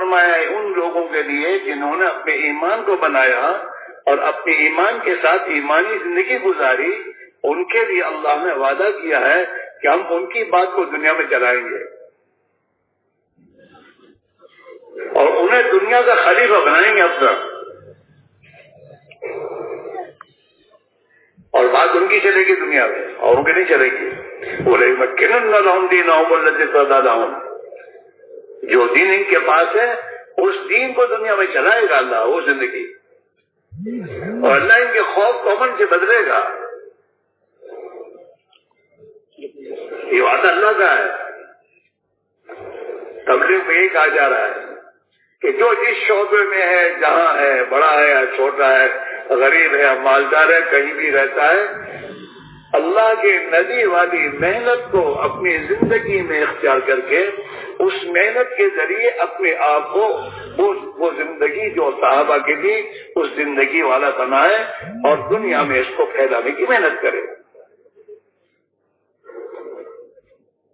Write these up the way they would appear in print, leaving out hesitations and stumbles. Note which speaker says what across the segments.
Speaker 1: فرمایا ہے ان لوگوں کے لیے جنہوں نے اپنے ایمان کو بنایا اور اپنے ایمان کے ساتھ ایمانی زندگی گزاری، ان کے لیے اللہ نے وعدہ کیا ہے کہ ہم ان کی بات کو دنیا میں چلائیں گے اور انہیں دنیا کا خلیفہ بنائیں گے اپنا، اور بات ان کی چلے گی دنیا میں، اور ان کی نہیں چلے گی۔ وَلَيُمَكِّنَنَّ لَهُمْ دِينَهُمُ الَّذِي ارْتَضَىٰ لَهُمْ، جو دین ان کے پاس ہے اس دین کو دنیا میں چلائے گا اللہ، وہ زندگی، اور اللہ ان کے خوف کو امن سے بدلے گا۔ یہ وعدہ اللہ کا ہے۔ تبلیغ میں یہی کہا جا رہا ہے کہ جو جس شعبے میں ہے، جہاں ہے، بڑا ہے یا چھوٹا ہے، غریب ہے یا مالدار ہے، کہیں بھی رہتا ہے، اللہ کے نبی والی محنت کو اپنی زندگی میں اختیار کر کے اس محنت کے ذریعے اپنے آپ کو وہ زندگی جو صحابہ کی تھی اس زندگی والا بنائے اور دنیا میں اس کو پھیلانے کی محنت کرے۔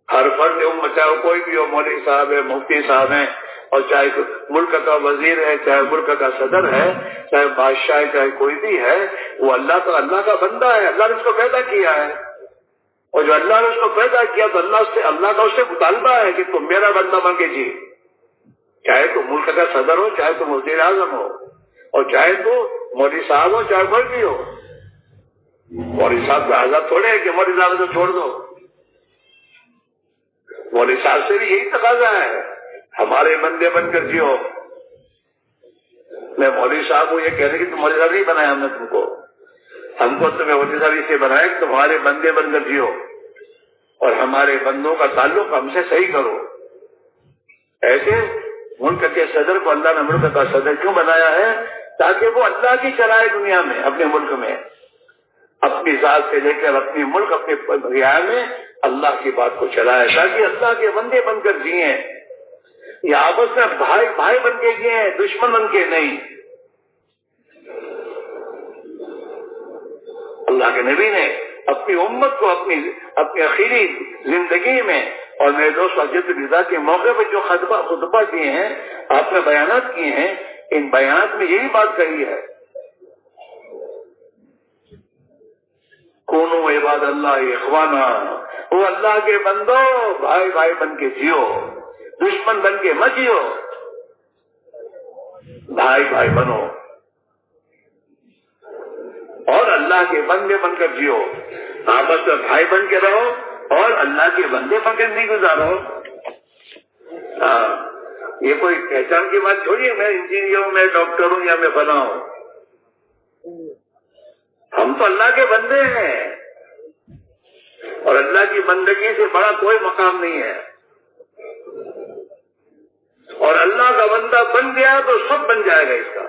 Speaker 1: ہر فرد امت، چاہے کوئی بھی ہو، مولوی صاحب ہے، مفتی صاحب ہیں، اور چاہے ملک کا وزیر ہے، چاہے ملک کا صدر ہے، چاہے بادشاہ ہے، چاہے کوئی بھی ہے، وہ اللہ کا بندہ ہے، اللہ نے اس کو پیدا کیا ہے، اور جو اللہ نے اس کو پیدا کیا تو اللہ کا اس سے مطالبہ ہے کہ تم میرا بندہ بن کے جی، چاہے تو ملک کا صدر ہو، چاہے تو وزیر اعظم ہو، اور چاہے تو مولوی صاحب ہو، چاہے کوئی بھی ہو۔ مولوی صاحب کا آزاد تھوڑے ہے کہ مولوی صاحب سے چھوڑ دو، مولوی صاحب سے بھی یہی تقاضا ہے، ہمارے بندے بن کر جیو۔ میں مولوی صاحب کو یہ کہنے کہ تم مولوی صاحب نہیں بنایا ہم نے تم کو، ہم کو تمہیں مولوی صاحب اس سے بنایا کہ تمہارے بندے بن کر جیو اور ہمارے بندوں کا تعلق ہم سے صحیح کرو۔ ایسے ملک کے صدر کو اللہ نے ملک کا صدر کیوں بنایا ہے؟ تاکہ وہ اللہ کی چلائے دنیا میں، اپنے ملک میں، اپنی ذات سے لے کر اپنی ملک، اپنے رعایا میں اللہ کی بات کو چلائے، تاکہ اللہ کے بندے بن کر جیئیں، یہ آپس میں بھائی بن کے جیئیں، دشمن بن کے نہیں۔ اللہ کے نبی نے اپنی امت کو اپنی اخیری زندگی میں، اور میرے دوست حجت الوداع کے موقع پہ جو خطبہ دیے ہیں، آپ نے بیانات کیے ہیں، ان بیانات میں یہی بات کہی ہے، کونوا عباد اللہ اخوانا، وہ اللہ کے بندو بھائی بھائی بن کے جیو، دشمن بن کے مت جیو، بھائی بھائی بنو اور اللہ کے بندے بن کر جیو، آپس میں بھائی بن کے رہو اور اللہ کے بندے بن کے نہیں گزارو۔ یہ کوئی پہچان کی بات چھوڑیے، میں انجینئر ہوں، میں ڈاکٹر ہوں یا میں فلاں ہوں، ہم تو اللہ کے بندے ہیں اور اللہ کی بندگی سے بڑا کوئی مقام نہیں ہے، اور اللہ کا بندہ بن گیا تو سب بن جائے گا اس کا۔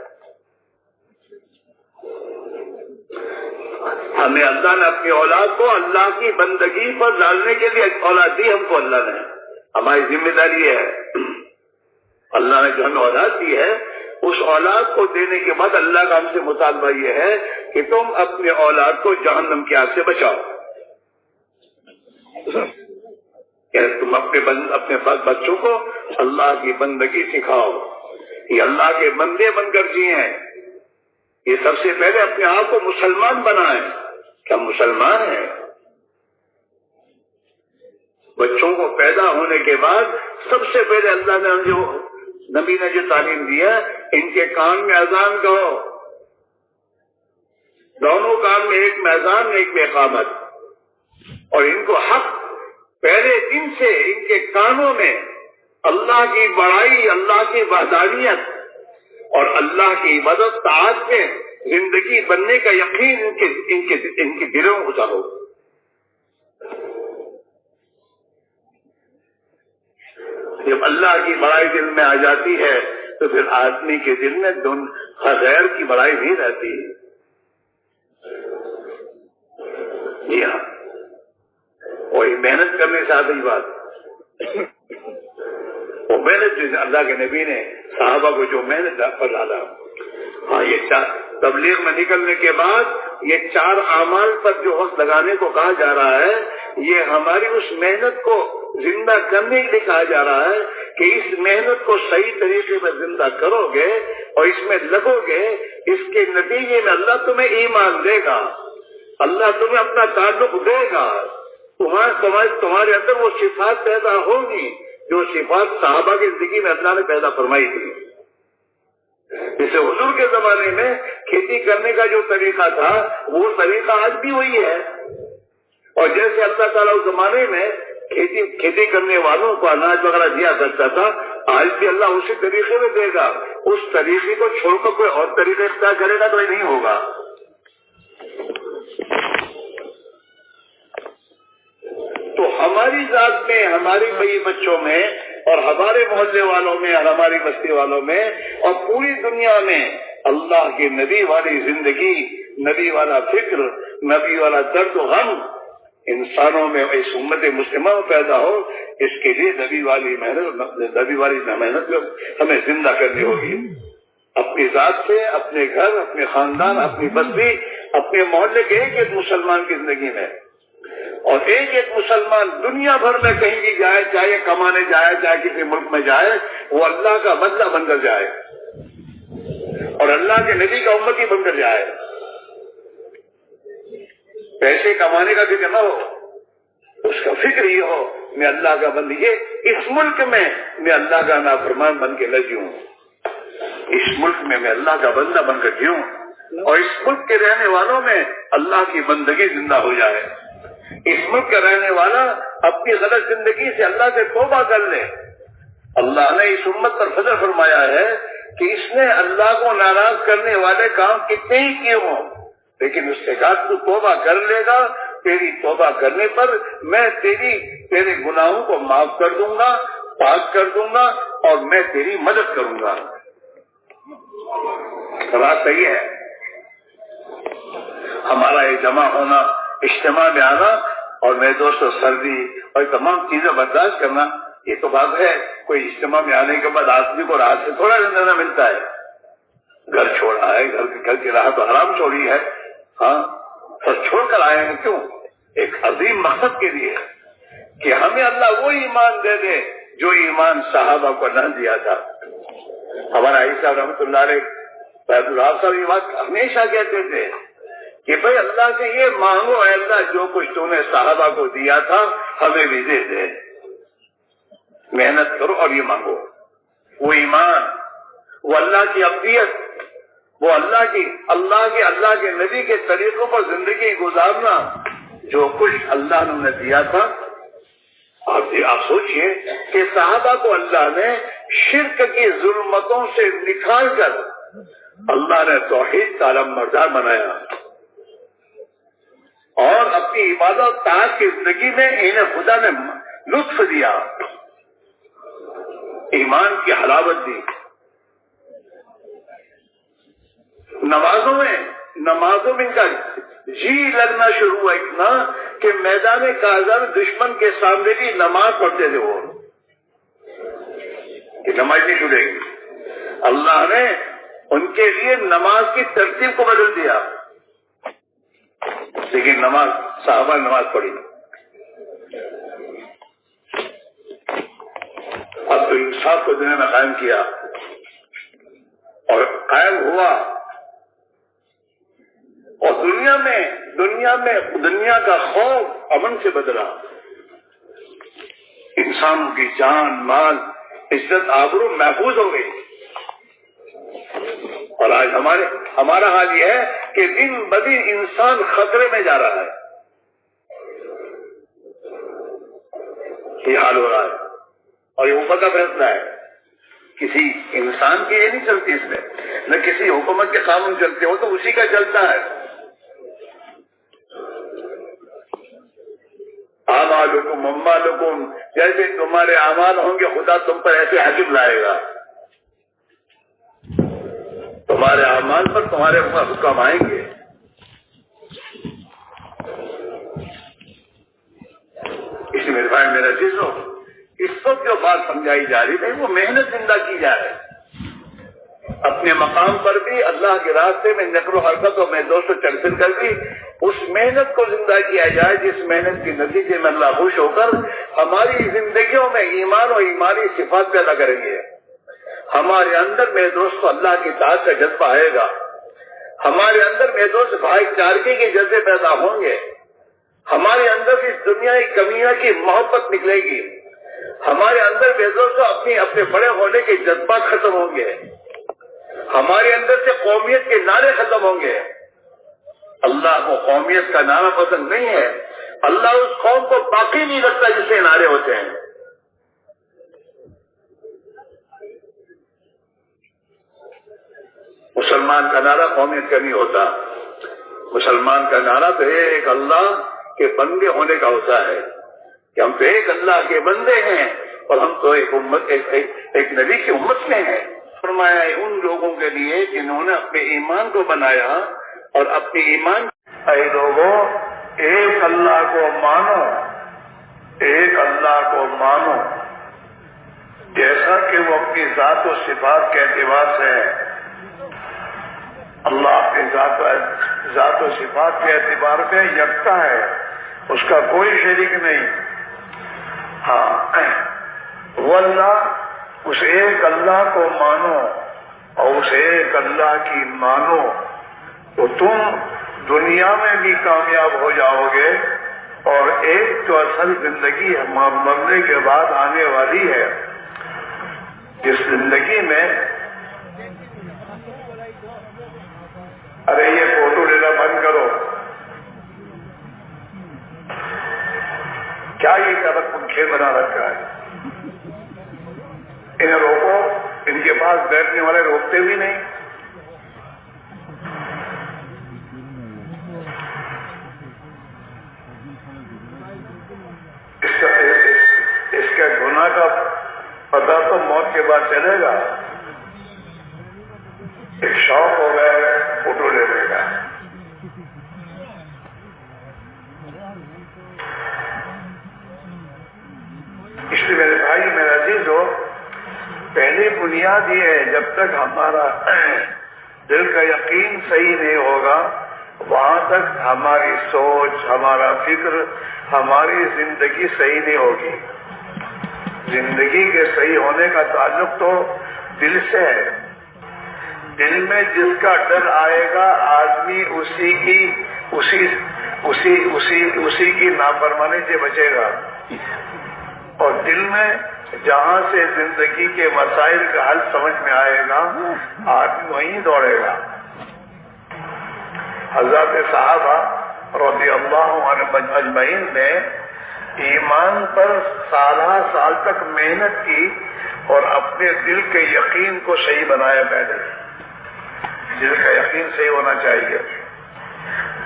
Speaker 1: ہمیں اللہ نے اپنی اولاد کو اللہ کی بندگی پر ڈالنے کے لیے اولاد دی، ہم کو اللہ نے، ہماری ذمہ داری ہے، اللہ نے جو ہمیں اولاد دی ہے اس اولاد کو دینے کے بعد اللہ کا ہم سے مطالبہ یہ ہے کہ تم اپنے اولاد کو جہنم کی آگ سے بچاؤ، کہ تم اپنے بچوں کو اللہ کی بندگی سکھاؤ، یہ اللہ کے بندے بن کر جیئیں، یہ سب سے پہلے اپنے آپ کو مسلمان بنائیں کہ ہم مسلمان ہیں۔ بچوں کو پیدا ہونے کے بعد سب سے پہلے اللہ نے جو نبی نے جو تعلیم دیا، ان کے کان میں اذان کہو، دونوں کان میں، ایک میں اذان ایک میں اقامت، اور ان کو حق پہلے دن سے ان کے کانوں میں اللہ کی بڑائی، اللہ کی وحدانیت اور اللہ کی عبادت طاعت میں زندگی بننے کا یقین ان کے دلوں میں اتارو۔ جب اللہ کی بڑائی دل میں آ جاتی ہے تو پھر آدمی کے دل میں غیر کی بڑائی نہیں رہتی۔ جی ہاں، وہی محنت کرنے سے آتی بات، وہ محنت جو اللہ کے نبی نے صحابہ کو جو محنت پر ڈالا۔ ہاں، یہ تبلیغ میں نکلنے کے بعد یہ 4 اعمال پر جو وقت لگانے کو کہا جا رہا ہے، یہ ہماری اس محنت کو زندہ کرنے کے لیے کہا جا رہا ہے کہ اس محنت کو صحیح طریقے میں زندہ کرو گے اور اس میں لگو گے، اس کے نتیجے میں اللہ تمہیں ایمان دے گا، اللہ تمہیں اپنا تعلق دے گا، تمہارے اندر وہ صفات پیدا ہوگی جو صفات صحابہ کی زندگی میں اللہ نے پیدا فرمائی تھی۔ جیسے حضور کے زمانے میں کھیتی کرنے کا جو طریقہ تھا وہ طریقہ آج بھی وہی ہے، اور جیسے اللہ تعالیٰ اس زمانے میں کھیتی کرنے والوں کو اناج وغیرہ دیا کرتا تھا، آج بھی اللہ اسی طریقے میں دے گا۔ اس طریقے کو چھوڑ کر کوئی اور طریقہ اختیار کرے گا تو یہ نہیں ہوگا۔ تو ہماری ذات میں، ہمارے کئی بچوں میں اور ہمارے محلے والوں میں اور ہماری بستی والوں میں اور پوری دنیا میں اللہ کے نبی والی زندگی، نبی والا فکر، نبی والا درد و غم انسانوں میں، اس امت مسلمہ میں پیدا ہو، اس کے لیے نبی والی محنت ہمیں زندہ کرنی ہوگی۔ اپنی ذات سے، اپنے گھر، اپنے خاندان، اپنی بستی، اپنے محلے کے ایک ایک مسلمان کی زندگی میں، اور ایک ایک مسلمان دنیا بھر میں کہیں بھی جائے، چاہے کمانے جائے، چاہے کسی ملک میں جائے، وہ اللہ کا بندہ بن کر جائے اور اللہ کے نبی کا امتی بن کر جائے۔ پیسے کمانے کا فکر نہ ہو، اس کا فکر یہ ہو میں اللہ کا بندہ، یہ اس ملک میں اللہ کا نافرمان بن کے نہ جیوں، اس ملک میں اللہ کا بندہ بن کر جیوں، اور اس ملک کے رہنے والوں میں اللہ کی بندگی زندہ ہو جائے۔ اس ملک کا رہنے والا اپنی غلط زندگی سے اللہ سے توبہ کر لے۔ اللہ نے اس امت پر فضل فرمایا ہے کہ اس نے اللہ کو ناراض کرنے والے کام کتنے ہی کیے ہوں، لیکن اس کے بعد تو توبہ کر لے گا، تیری توبہ کرنے پر میں تیرے گناہوں کو معاف کر دوں گا، پاک کر دوں گا، اور میں تیری مدد کروں گا۔ بات صحیح ہے۔ ہمارا یہ جمع ہونا، اجتماع میں آنا، اور میرے دوستوں سردی اور تمام چیزیں برداشت کرنا، یہ تو بات ہے۔ کوئی اجتماع میں آنے کے بعد آدمی کو راحت سے تھوڑا زندہ ملتا ہے، گھر چھوڑا ہے، گھر کی راحت و حرام چھوڑی ہے، ہاں، اور چھوڑ کر آئے ہیں کیوں؟ ایک عظیم مقصد کے لیے کہ ہمیں اللہ وہ ایمان دے دے جو ایمان صحابہ کو نہ دیا تھا۔ ہمارا عیسی صاحب رحمۃ اللہ علیہ، فیض اللہ صاحب یہ بات ہمیشہ کہتے تھے کہ بھائی اللہ سے یہ مانگو، اے اللہ جو کچھ تو نے صحابہ کو دیا تھا ہمیں بھی دے دے، محنت کرو اور یہ مانگو۔ وہ ایمان، وہ اللہ کی ابدیت، وہ اللہ کے نبی کے طریقوں پر زندگی گزارنا، جو کچھ اللہ نے دیا تھا۔ آپ سوچئے کہ صحابہ کو اللہ نے شرک کی ظلمتوں سے نکال کر اللہ نے توحید کا علمبردار بنایا، اور اپنی عبادت طاعت کی زندگی میں انہیں خدا نے لطف دیا، ایمان کی حلاوت دی۔ نمازوں میں ان کا جی لگنا شروع ہوا اتنا کہ میدان کاذر دشمن کے سامنے بھی نماز پڑھتے تھے، وہ کہ نماز نہیں چھوٹے گی۔ اللہ نے ان کے لیے نماز کی ترتیب کو بدل دیا، لیکن صحابہ نماز پڑھی۔ اب تو انصاف کو دنیا میں قائم کیا اور قائم ہوا، اور دنیا کا خوف امن سے بدلا، انسانوں کی جان، مال، عزت، آبرو محفوظ ہو گئی۔ اور آج ہمارا حال یہ ہے کہ دن بدن انسان خطرے میں جا رہا ہے، یہ حال ہو رہا ہے، اور یہ اوپر کا فیصلہ ہے، کسی انسان کی یہ نہیں چلتی، اس میں نہ کسی حکومت کے قانون چلتے، وہ تو اسی کا چلتا ہے۔ اعمالکم، جیسے تمہارے اعمال ہوں گے خدا تم پر ایسے حکم لائے گا، تمہارے اعمال پر تمہارے حکم آئیں گے۔ اسی میرے بھائی میرا عزیزو، اس وقت جو بات سمجھائی جا رہی ہے وہ محنت زندہ کی جائے، اپنے مقام پر بھی اللہ کے راستے میں نقل و حرکتوں میں دوست چل کر بھی اس محنت کو زندہ کیا جائے جس محنت کے نتیجے میں اللہ خوش ہو کر ہماری زندگیوں میں ایمان و ایمانی صفات پیدا کریں گے. ہمارے اندر میرے دوست اللہ کی اطاعت کا جذبہ آئے گا. ہمارے اندر میرے دوست بھائی چارگی کے جذبے پیدا ہوں گے. ہمارے اندر اس دنیا کی کمیاں کی محبت نکلے گی. ہمارے اندر میرے دوست اپنے بڑے ہونے کے جذبات ختم ہوں گے. ہمارے اندر سے قومیت کے نعرے ختم ہوں گے. اللہ کو قومیت کا نعرہ پسند نہیں ہے. اللہ اس قوم کو باقی نہیں رکھتا جس سے نعرے ہوتے ہیں. مسلمان کا نعرہ قومیت کا نہیں ہوتا. مسلمان کا نعرہ تو ایک اللہ کے بندے ہونے کا ہوتا ہے کہ ہم تو ایک اللہ کے بندے ہیں اور ہم تو ایک نبی کی امت میں ہیں. فرمایا ان لوگوں کے لیے جنہوں نے اپنے ایمان کو بنایا اور اپنے ایمان اے لوگوں ایک اللہ کو مانو, ایک اللہ کو مانو جیسا کہ وہ اپنی ذات و صفات کے اعتبار سے ہے. اللہ اپنی ذات و صفات کے اعتبار سے یکتا ہے, اس کا کوئی شریک نہیں. ہاں وہ اللہ, اس ایک اللہ کو مانو اور اس ایک اللہ کی مانو تو تم دنیا میں بھی کامیاب ہو جاؤ گے. اور ایک تو اصل زندگی مرنے کے بعد آنے والی ہے, جس زندگی میں ارے یہ فوٹو لینا بند کرو, کیا یہ سڑک پنکھے بنا رکھا ہے, انہیں روکو. ان کے پاس بیٹھنے والے روکتے بھی نہیں. اس کا گناہ کا پتہ تو موت کے بعد چلے گا. ایک شوق ہو گیا ہے فوٹو لینے کا. اس لیے میرے بھائی میرے عزیز ہو, پہلی بنیاد یہ ہے جب تک ہمارا دل کا یقین صحیح نہیں ہوگا وہاں تک ہماری سوچ, ہمارا فکر, ہماری زندگی صحیح نہیں ہوگی. زندگی کے صحیح ہونے کا تعلق تو دل سے ہے. دل میں جس کا ڈر آئے گا آدمی اسی کی نافرمانی سے بچے گا. اور دل میں جہاں سے زندگی کے مسائل کا حل سمجھ میں آئے گا آدمی وہیں دوڑے گا. حضرت صحابہ رضی اللہ عنہم اجمعین نے ایمان پر سالہ سال تک محنت کی اور اپنے دل کے یقین کو صحیح بنایا. پہلے دل کا یقین صحیح ہونا چاہیے.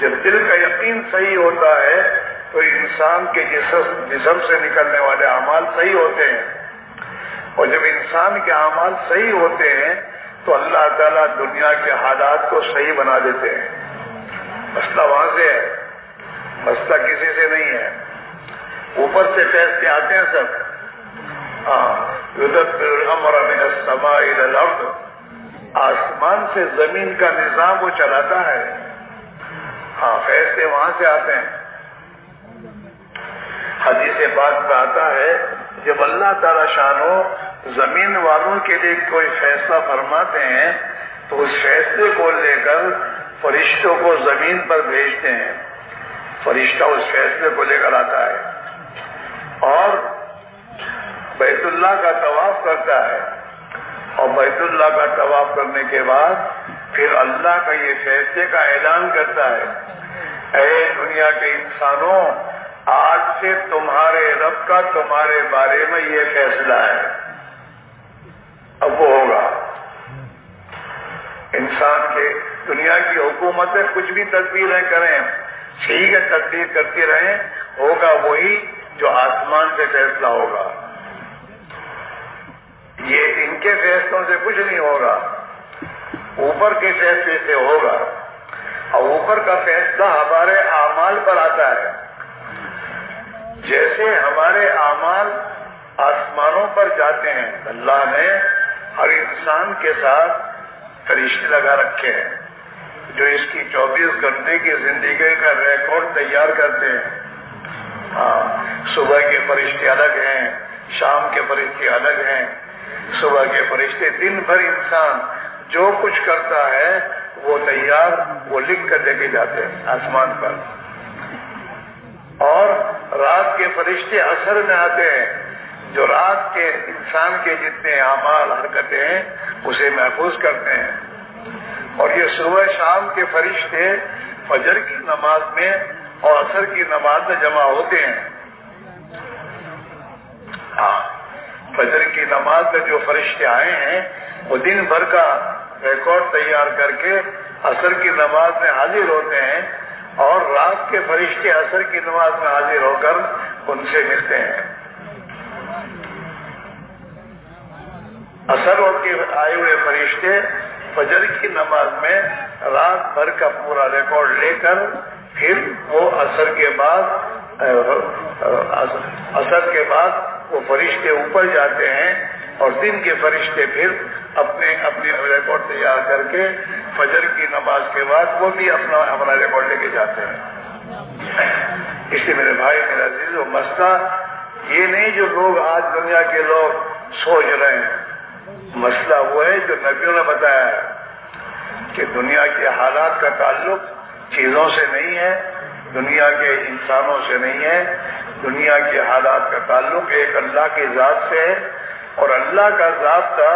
Speaker 1: جب دل کا یقین صحیح ہوتا ہے تو انسان کے جسم سے نکلنے والے اعمال صحیح ہوتے ہیں. اور جب انسان کے اعمال صحیح ہوتے ہیں تو اللہ تعالیٰ دنیا کے حالات کو صحیح بنا دیتے ہیں. مسئلہ وہاں سے ہے, مسئلہ کسی سے نہیں ہے. اوپر سے فیصلے آتے ہیں سب. یدبر الامر من السماء الى الارض, آسمان سے زمین کا نظام وہ چلاتا ہے. ہاں فیصلے وہاں سے آتے ہیں. حدیث پاک میں آتا ہے جب اللہ تعالی شانو زمین والوں کے لیے کوئی فیصلہ فرماتے ہیں تو اس فیصلے کو لے کر فرشتوں کو زمین پر بھیجتے ہیں. فرشتہ اس فیصلے کو لے کر آتا ہے اور بیت اللہ کا طواف کرتا ہے. اور بیت اللہ کا طواف کرنے کے بعد پھر اللہ کا یہ فیصلے کا اعلان کرتا ہے, اے دنیا کے انسانوں آج سے تمہارے رب کا تمہارے بارے میں یہ فیصلہ ہے. اب وہ ہوگا. انسان کے دنیا کی حکومتیں کچھ بھی تدبیریں کریں, ٹھیک ہے تدبیر کرتی رہیں, ہوگا وہی جو آسمان سے فیصلہ ہوگا. یہ ان کے فیصلوں سے کچھ نہیں ہوگا, اوپر کے فیصلے سے ہوگا. اور اوپر کا فیصلہ ہمارے اعمال پر آتا ہے. جیسے ہمارے اعمال آسمانوں پر جاتے ہیں, اللہ نے ہر انسان کے ساتھ
Speaker 2: فرشتے لگا رکھے ہیں جو اس کی 24 گھنٹے کی زندگی کا ریکارڈ تیار کرتے ہیں۔ صبح کے فرشتے الگ ہیں، شام کے فرشتے الگ ہیں۔ صبح کے فرشتے دن بھر انسان جو کچھ کرتا ہے وہ تیار، وہ لکھ کر لے کے جاتے ہیں آسمان پر۔ اور رات کے فرشتے عصر میں آتے ہیں، جو رات کے انسان کے جتنے اعمال حرکتیں ہیں اسے محفوظ کرتے ہیں۔ اور یہ صبح شام کے فرشتے فجر کی نماز میں اور عصر کی نماز میں جمع ہوتے ہیں۔ فجر کی نماز میں جو فرشتے آئے ہیں وہ دن بھر کا ریکارڈ تیار کر کے عصر کی نماز میں حاضر ہوتے ہیں، اور رات کے فرشتے عصر کی نماز میں حاضر ہو کر ان سے ملتے ہیں۔ عصر کے آئے ہوئے فرشتے فجر کی نماز میں رات بھر کا پورا ریکارڈ لے کر پھر وہ عصر کے بعد وہ فرشتے اوپر جاتے ہیں، اور دن کے فرشتے پھر اپنے ریکارڈ تیار کر کے فجر کی نماز کے بعد وہ بھی اپنا ریکارڈ لے کے جاتے ہیں۔ اس لیے میرے بھائی میرے عزیز، وہ مسئلہ یہ نہیں جو لوگ آج دنیا کے لوگ سوچ رہے ہیں، مسئلہ وہ ہے جو نبیوں نے بتایا ہے کہ دنیا کے حالات کا تعلق چیزوں سے نہیں ہے، دنیا کے انسانوں سے نہیں ہے، دنیا کے حالات کا تعلق ایک اللہ کی ذات سے ہے، اور اللہ کا ضابطہ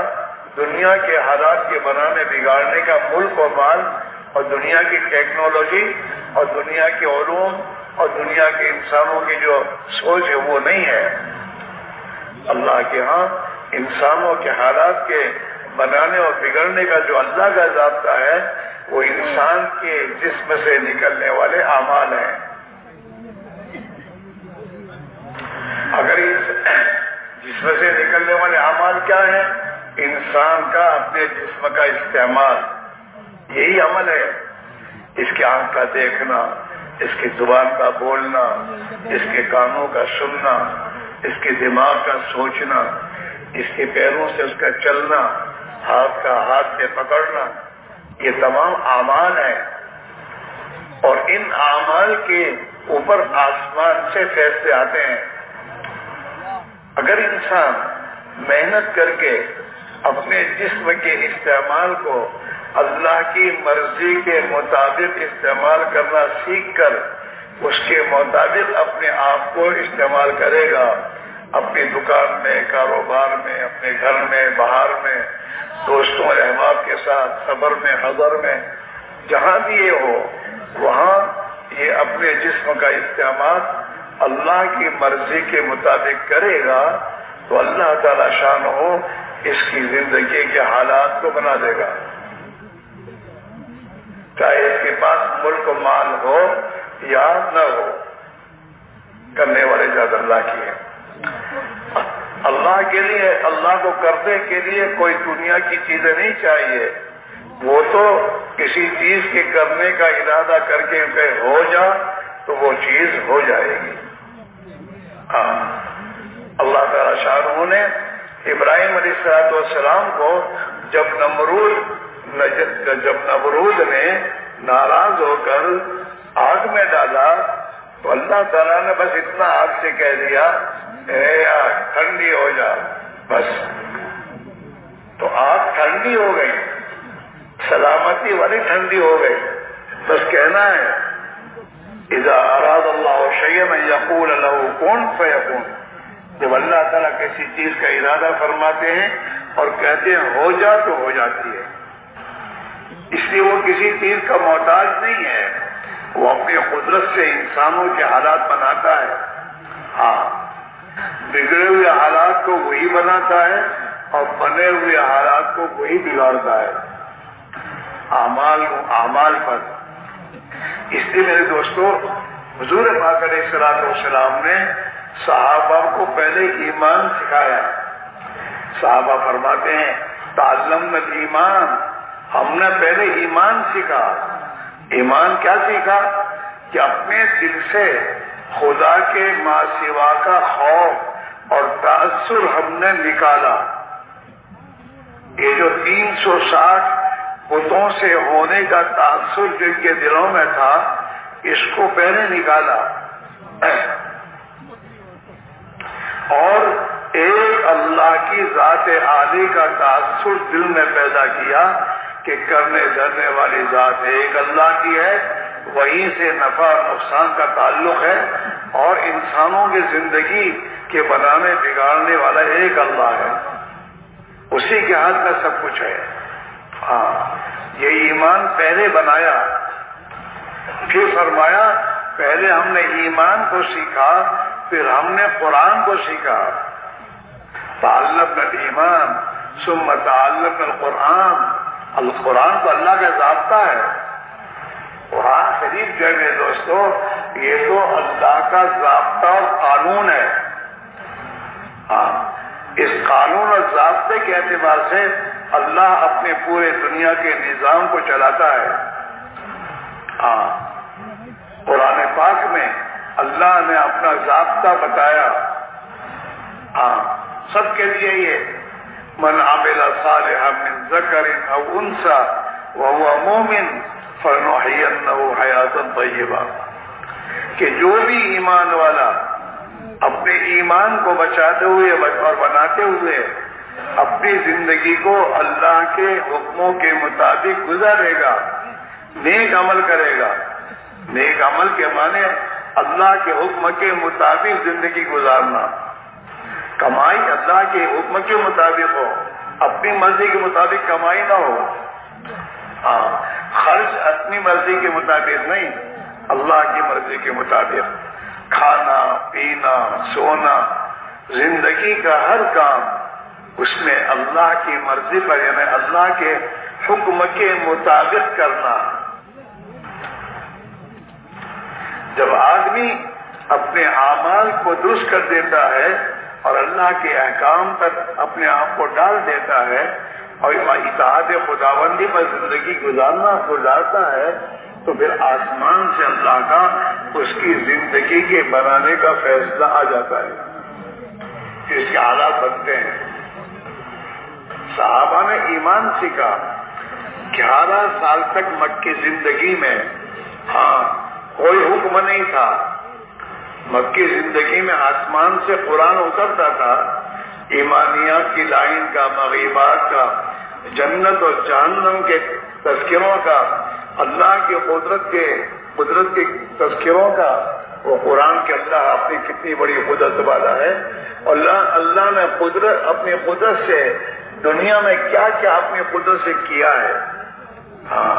Speaker 2: دنیا کے حالات کے بنانے بگاڑنے کا ملک و مال اور دنیا کی ٹیکنالوجی اور دنیا کے علوم اور دنیا کے انسانوں کی جو سوچ ہے وہ نہیں ہے۔ اللہ کے ہاں انسانوں کے حالات کے بنانے اور بگڑنے کا جو اللہ کا ضابطہ ہے وہ انسان کے جسم سے نکلنے والے اعمال ہیں۔ اگر جسم سے نکلنے والے اعمال کیا ہیں؟ انسان کا اپنے جسم کا استعمال، یہی عمل ہے۔ اس کے آنکھ کا دیکھنا، اس کی زبان کا بولنا، اس کے کانوں کا سننا، اس کے دماغ کا سوچنا، اس کے پیروں سے اس کا چلنا، ہاتھ کا ہاتھ سے پکڑنا، یہ تمام اعمال ہیں، اور ان اعمال کے اوپر آسمان سے فیصلے آتے ہیں۔ اگر انسان محنت کر کے اپنے جسم کے استعمال کو اللہ کی مرضی کے مطابق استعمال کرنا سیکھ کر اس کے مطابق اپنے آپ کو استعمال کرے گا، اپنی دکان میں، کاروبار میں، اپنے گھر میں، باہر میں، دوستوں احباب کے ساتھ، سفر میں، حضر میں، جہاں بھی یہ ہو وہاں یہ اپنے جسم کا استعمال اللہ کی مرضی کے مطابق کرے گا تو اللہ تعالی شان ہو اس کی زندگی کے حالات کو بنا دے گا، چاہے اس کے پاس ملک و مال ہو یا نہ ہو، کرنے والے ذات اللہ کی ہے۔ اللہ کے لیے، اللہ کو کرنے کے لیے کوئی دنیا کی چیزیں نہیں چاہیے، وہ تو کسی چیز کے کرنے کا ارادہ کر کے ہو جا تو وہ چیز ہو جائے گی۔ اللہ تعالی شاہ نے ابراہیم علیہ السلام کو جب نمرود نے ناراض ہو کر آگ میں ڈالا تو اللہ تعالیٰ نے بس اتنا آگ سے کہہ دیا اے آگ ٹھنڈی ہو جا، بس تو آگ ٹھنڈی ہو گئی، سلامتی والی ٹھنڈی ہو گئی۔ بس کہنا ہے اذا اراد اللہ شیئا ان یقول له کن فیکون، جب اللہ تعالیٰ کسی چیز کا ارادہ فرماتے ہیں اور کہتے ہیں ہو جا تو ہو جاتی ہے۔ اس لیے وہ کسی چیز کا محتاج نہیں ہے، وہ اپنی قدرت سے انسانوں کے حالات بناتا ہے۔ بگڑے ہوئے حالات کو وہی بناتا ہے اور بنے ہوئے حالات کو وہی بگاڑتا ہے، اعمال پر۔ اس لیے میرے دوستو، حضور پاک علیہ السلام نے صحابہ کو پہلے ایمان سکھایا۔ صحابہ فرماتے ہیں تعلمنا الایمان، ہم نے پہلے ایمان سیکھا۔ ایمان کیا سیکھا؟ کہ اپنے دل سے خدا کے ما سوا کا خوف اور تعصر ہم نے نکالا۔ یہ جو 360 بتوں سے ہونے کا تاثر جو ان کے دلوں میں تھا اس کو پہلے نکالا اور ایک اللہ کی ذات عالی کا تاثر دل میں پیدا کیا کہ کرنے دھرنے والی ذات ایک اللہ کی ہے، وہیں سے نفع اور نقصان کا تعلق ہے، اور انسانوں کی زندگی کے بنانے بگاڑنے والا ایک اللہ ہے، اسی کے ہاتھ میں سب کچھ ہے۔ ہاں، یہ ایمان پہلے بنایا، پھر فرمایا پہلے ہم نے ایمان کو سیکھا، پھر ہم نے قرآن کو سیکھا۔ تعلمنا الایمان ثم تعلمنا القرآن۔ القرآن تو اللہ کا ضابطہ ہے، قرآن شریف جو ہے میرے دوستو یہ تو اللہ کا ضابطہ اور قانون ہے۔ ہاں، اس قانون اور ضابطے کے اعتبار سے اللہ اپنے پورے دنیا کے نظام کو چلاتا ہے۔ ہاں، قرآن پاک میں اللہ نے اپنا ضابطہ بتایا۔ ہاں، سب کے لیے یہ من عمل صالحا من ذکر او انثى وهو مؤمن فلنحيينه حیاتا طیبہ، کہ جو بھی ایمان والا اپنے ایمان کو بچاتے ہوئے اور بناتے ہوئے اپنی زندگی کو اللہ کے حکموں کے مطابق گزارے گا، نیک عمل کرے گا۔ نیک عمل کے معنی اللہ کے حکم کے مطابق زندگی گزارنا، کمائی اللہ کے حکم کے مطابق ہو، اپنی مرضی کے مطابق کمائی نہ ہو۔ ہاں، خرچ اپنی مرضی کے مطابق نہیں، اللہ کی مرضی کے مطابق۔ کھانا پینا سونا زندگی کا ہر کام اس میں اللہ کی مرضی پر یعنی اللہ کے حکم کے مطابق کرنا۔ جب آدمی اپنے اعمال کو درست کر دیتا ہے اور اللہ کے احکام پر اپنے آپ کو ڈال دیتا ہے اور اطاعت خداوندی پر زندگی گزارتا ہے تو پھر آسمان سے اللہ کا اس کی زندگی کے بنانے کا فیصلہ آ جاتا ہے، پھر اس کے حالات بنتے ہیں۔ صحابہ نے ایمان سیکھا 11 سال تک مکی زندگی میں، ہاں کوئی حکم نہیں تھا، مکی زندگی میں آسمان سے قرآن اترتا تھا، ایمانیات کی لائن کا، مغیبات کا، جنت اور جہنم کے تذکروں کا، اللہ کی قدرت کے تذکروں کا۔ وہ قرآن کے اللہ اپنی کتنی بڑی قدرت والا ہے، اللہ نے اپنی قدرت سے دنیا میں کیا کیا اپنی قدرت سے کیا ہے۔ ہاں،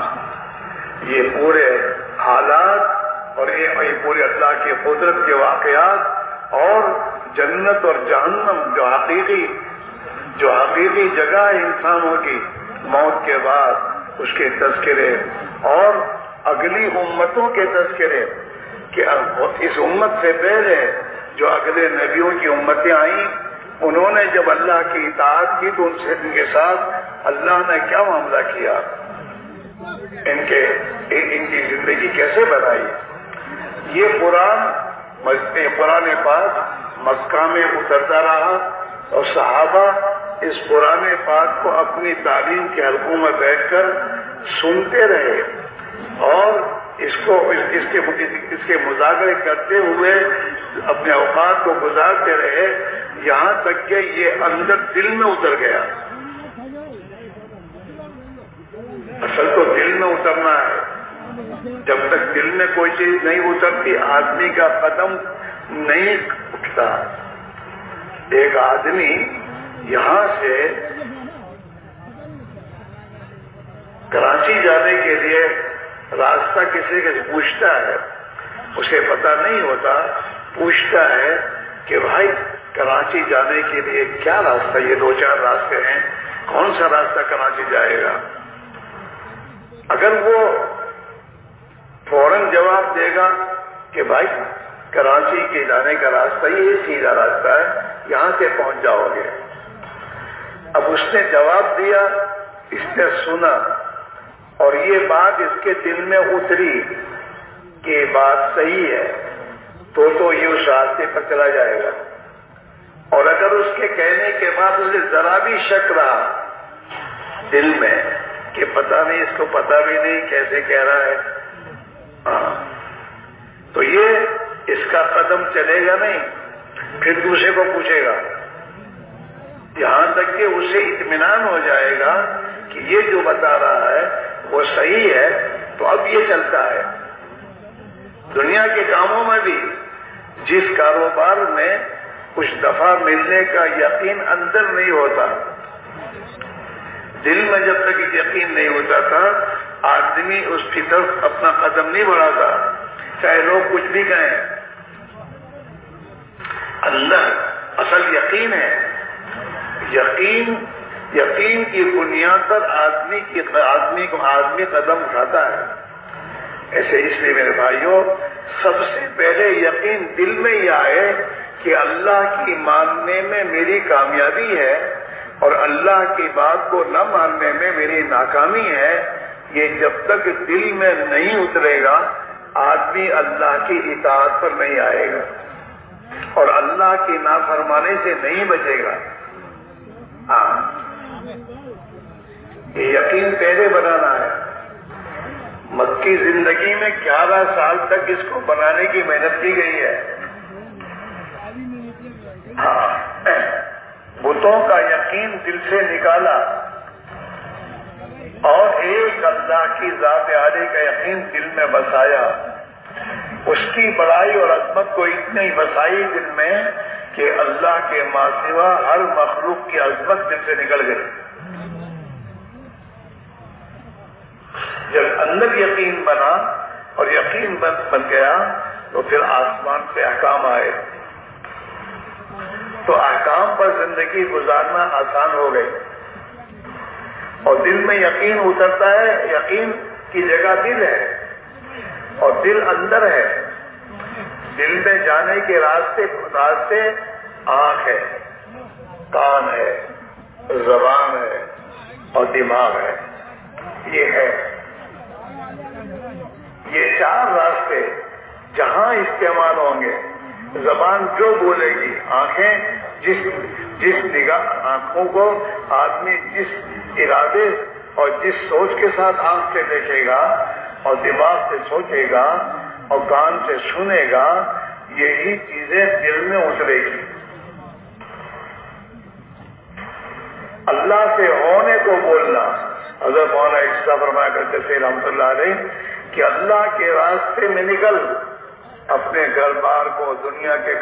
Speaker 2: یہ پورے حالات اور یہ پورے اللہ کی قدرت کے واقعات اور جنت اور جہنم جو حقیقی جگہ ہے انسانوں کی موت کے بعد، اس کے تذکرے اور اگلی امتوں کے تذکرے کہ اس امت سے پہلے جو اگلے نبیوں کی امتیں آئیں، انہوں نے جب اللہ کی اطاعت کی تو ان کے ساتھ اللہ نے کیا معاملہ کیا، ان کی زندگی کیسے بنائی۔ یہ قرآن پاک مکہ میں اترتا رہا اور صحابہ اس قرآن پاک کو اپنی تعلیم کے حلقوں میں بیٹھ کر سنتے رہے اور اس کے مذاکرے کرتے ہوئے اپنے اوقات کو گزارتے رہے، یہاں تک کہ یہ اندر دل میں اتر گیا۔ اصل تو دل میں اترنا ہے، جب تک دل میں کوئی چیز نہیں اترتی آدمی کا قدم نہیں اٹھتا۔ ایک آدمی یہاں سے کراچی جانے کے لیے راستہ کسی سے پوچھتا ہے، اسے پتہ نہیں ہوتا، پوچھتا ہے کہ بھائی کراچی جانے کے لیے کیا راستہ، یہ 2-4 راستے ہیں، کون سا راستہ کراچی جائے گا؟ اگر وہ فوراً جواب دے گا کہ بھائی کراچی کے جانے کا راستہ یہ سیدھا راستہ ہے، یہاں سے پہنچ جاؤ گے۔ اب اس نے جواب دیا، اس نے سنا اور یہ بات اس کے دل میں اتری کہ بات صحیح ہے تو یہ اس راستے پر چلا جائے گا، اور اگر اس کے کہنے کے بعد اسے ذرا بھی شک رہا دل میں کہ پتہ نہیں، اس کو پتہ بھی نہیں کیسے کہہ رہا ہے. تو یہ اس کا قدم چلے گا نہیں، پھر دوسرے کو پوچھے گا، یہاں تک کہ اسے اطمینان ہو جائے گا کہ یہ جو بتا رہا ہے وہ صحیح ہے، تو اب یہ چلتا ہے. دنیا کے کاموں میں بھی جس کاروبار میں کچھ دفعہ ملنے کا یقین اندر نہیں ہوتا، دل میں جب تک یقین نہیں ہوتا تھا، آدمی اس کی طرف اپنا قدم نہیں بڑھاتا، چاہے لوگ کچھ بھی کہیں. اندر اصل یقین ہے. یقین کی بنیاد پر آدمی قدم اٹھاتا ہے. ایسے اس لیے میرے بھائیوں، سب سے پہلے یقین دل میں ہی آئے کہ اللہ کی ماننے میں میری کامیابی ہے اور اللہ کی بات کو نہ ماننے میں میری ناکامی ہے. یہ جب تک دل میں نہیں اترے گا، آدمی اللہ کی اطاعت پر نہیں آئے گا اور اللہ کی نافرمانی سے نہیں بچے گا. یہ یقین پہلے بنانا ہے. مکی زندگی میں 11 سال تک اس کو بنانے کی محنت کی گئی ہے. بتوں کا یقین دل سے نکالا اور ایک اللہ کی ذات عالی کا یقین دل میں بسایا. اس کی بڑائی اور عظمت کو اتنی بسائی دل میں کہ اللہ کے ماں سوا ہر مخلوق کی عظمت دل سے نکل گئی. جب اندر یقین بنا اور یقین بن گیا تو پھر آسمان سے احکام آئے، تو احکام پر زندگی گزارنا آسان ہو گئی. اور دل میں یقین اترتا ہے، یقین کی جگہ دل ہے اور دل اندر ہے. دل میں جانے کے راستے آنکھ ہے، کان ہے، زبان ہے اور دماغ ہے. یہ ہے، یہ 4 راستے جہاں استعمال ہوں گے. زبان جو بولے گی، آنکھیں جس نگاہ، آنکھوں کو آدمی جس ارادے اور جس سوچ کے ساتھ آنکھ سے دیکھے گا اور دماغ سے سوچے گا اور کان سے سنے گا، یہی چیزیں دل میں اترے گی. اللہ سے ہونے کو بولنا. حضرت مولانا عشاء فرمایا کرتے تھے رحمۃ اللہ علیہ کہ اللہ کے راستے میں نکل، اپنے گھر بار کو، دنیا کے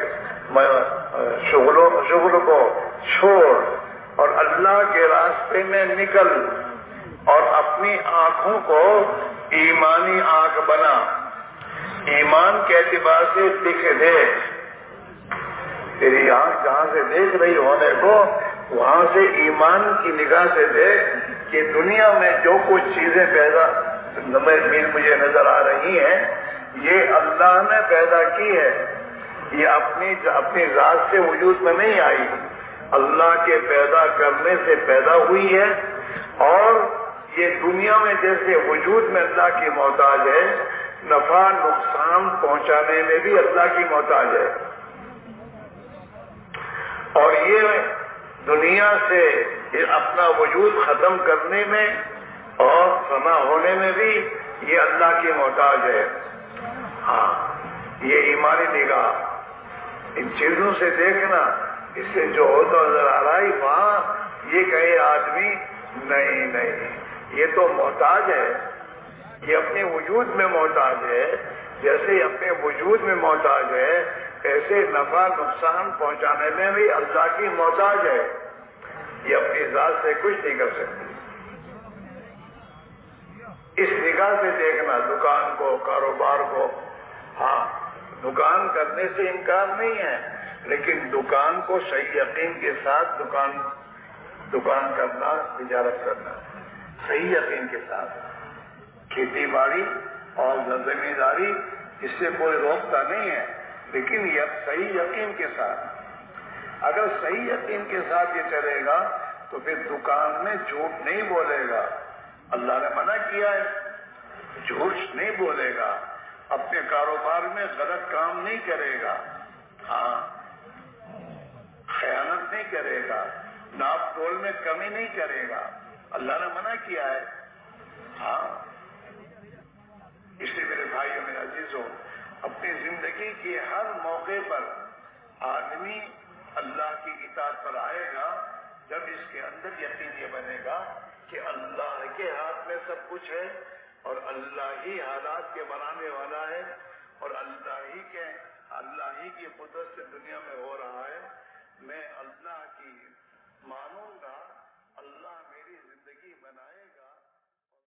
Speaker 2: شغل کو چھوڑ اور اللہ کے راستے میں نکل اور اپنی آنکھوں کو ایمانی آنکھ بنا. ایمان کے اعتبار سے دیکھ، تیری آنکھ جہاں سے دیکھ رہی ہونے کو، وہاں سے ایمان کی نگاہ سے دیکھ کہ دنیا میں جو کچھ چیزیں پیدا مجھے نظر آ رہی ہیں، یہ اللہ نے پیدا کی ہے. یہ اپنی ذات سے وجود میں نہیں آئی، اللہ کے پیدا کرنے سے پیدا ہوئی ہے. اور یہ دنیا میں جیسے وجود میں اللہ کی محتاج ہے، نفع نقصان پہنچانے میں بھی اللہ کی محتاج ہے. اور یہ دنیا سے اپنا وجود ختم کرنے میں اور فنا ہونے میں بھی یہ اللہ کی محتاج ہے. یہ ایمانی نگاہ، ان چیزوں سے دیکھنا، اس سے جو ہوتا نظر آ رہا ہے وہاں یہ کہے آدمی نہیں، یہ تو محتاج ہے، یہ اپنے وجود میں محتاج ہے. جیسے اپنے وجود میں محتاج ہے، ایسے نفع نقصان پہنچانے میں بھی اللہ کی محتاج ہے. یہ اپنی ذات سے کچھ نہیں کر سکتی. اس نگاہ سے دیکھنا دکان کو، کاروبار کو. دکان کرنے سے انکار نہیں ہے، لیکن دکان کو صحیح یقین کے ساتھ دکان کرنا، تجارت کرنا صحیح یقین کے ساتھ. کھیتی باڑی اور زمینداری اس سے کوئی روکتا نہیں ہے، لیکن یہ صحیح یقین کے ساتھ. اگر صحیح یقین کے ساتھ یہ چلے گا تو پھر دکان میں جھوٹ نہیں بولے گا. اللہ نے منع کیا ہے، جھوٹ نہیں بولے گا. اپنے کاروبار میں غلط کام نہیں کرے گا، خیانت نہیں کرے گا، ناپ تول میں کمی نہیں کرے گا. اللہ نے منع کیا ہے. ہاں، اس لیے میرے بھائیوں میرے عزیزوں، اپنی زندگی کے ہر موقع پر آدمی اللہ کی اطاعت پر آئے گا جب اس کے اندر یقین یہ بنے گا کہ اللہ کے ہاتھ میں سب کچھ ہے اور اللہ ہی حالات کے بنانے والا ہے اور اللہ ہی کی قدرت سے دنیا میں ہو رہا ہے. میں اللہ کی